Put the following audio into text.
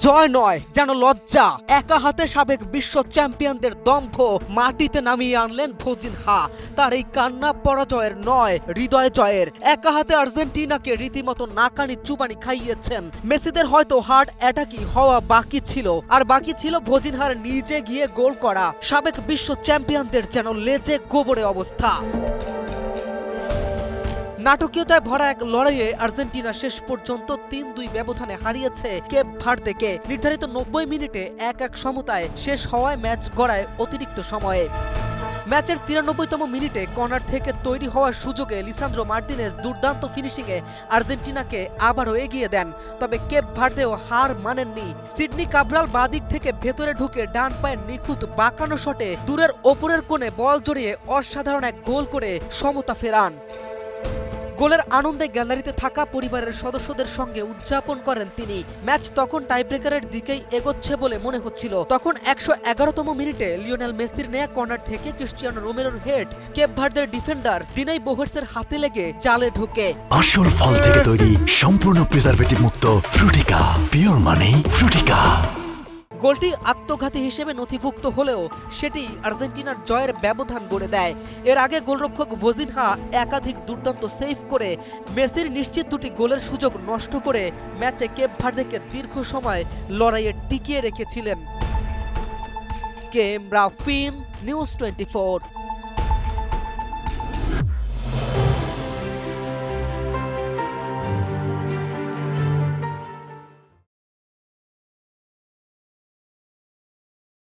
জয় নয়, যেন লজ্জা। একা হাতে সাবেক বিশ্ব চ্যাম্পিয়নদের দম্ভ মাটিতে নামিয়ে আনলেন ভোজিনহা। তার এই কান্না পরাজয়ের নয়, হৃদয় জয়ের। একা হাতে আর্জেন্টিনাকে রীতিমতো নাকানি চুবানি খাইয়েছেন। মেসিদের হয়তো হার্ট অ্যাটাকই হওয়া বাকি ছিল, আর বাকি ছিল ভোজিনহার নিজে গিয়ে গোল করা। সাবেক বিশ্ব চ্যাম্পিয়নদের যেন লেজে গোবরে অবস্থা। নাটকীয়তায় ভরা এক লড়াইয়ে আর্জেন্টিনা শেষ পর্যন্ত ৩-২ ব্যবধানে হারিয়েছে কেপ ভার্দেকে। নির্ধারিত ৯০ মিনিটে ১-১ সমতায় শেষ হওয়ায় ম্যাচ গড়ায় অতিরিক্ত সময়ে। ম্যাচের ৯৩তম মিনিটে কর্নার থেকে তৈরি হওয়ার সুযোগে লিসান্দ্রো মার্টিনেজ দুর্দান্ত ফিনিশিংয়ে আর্জেন্টিনাকে আবারও এগিয়ে দেন। তবে কেপ ভার্দেও হার মানেননি। সিডনি কাব্রাল বাদিক থেকে ভেতরে ঢুকে ডান পায়ের নিখুঁত বাঁকানো শটে দূরের ওপরের কোণে বল জড়িয়ে অসাধারণ এক গোল করে সমতা ফেরান। গোলের আনন্দে গ্যালারিতে থাকা পরিবারের সদস্যদের সঙ্গে উদযাপন করেন তিনি। ম্যাচ তখন টাইব্রেকারের দিকেই এগোচ্ছে বলে মনে হচ্ছিল। তখন ১১১তম মিনিটে লিওনেল মেসির নেয়া কর্নার থেকে ক্রিস্টিয়ানো রোমেরোর হেড কেপ ভার্দের ডিফেন্ডার দিনাই বোহের্সের হাতে লেগে জালে ঢোকে। আসল ফল থেকে তৈরি, সম্পূর্ণ প্রিজারভেটিভ মুক্ত ফ্রুটিকা, পিওর মানে ফ্রুটিকা। গোলটি আত্মঘাতী হিসেবে নথিভুক্ত হলেও সেটি আর্জেন্টিনার জয়ের ব্যবধান গড়ে দেয়। এর আগে গোলরক্ষক ভোজিনহা একাধিক দুর্দান্ত সেভ করে মেসির নিশ্চিত দুটি গোলের সুযোগ নষ্ট করে ম্যাচে কেপ ভার্দেকে দীর্ঘ সময় লড়াইয়ে টিকিয়ে রেখেছিলেন। কেম রাফিন, নিউজ 24।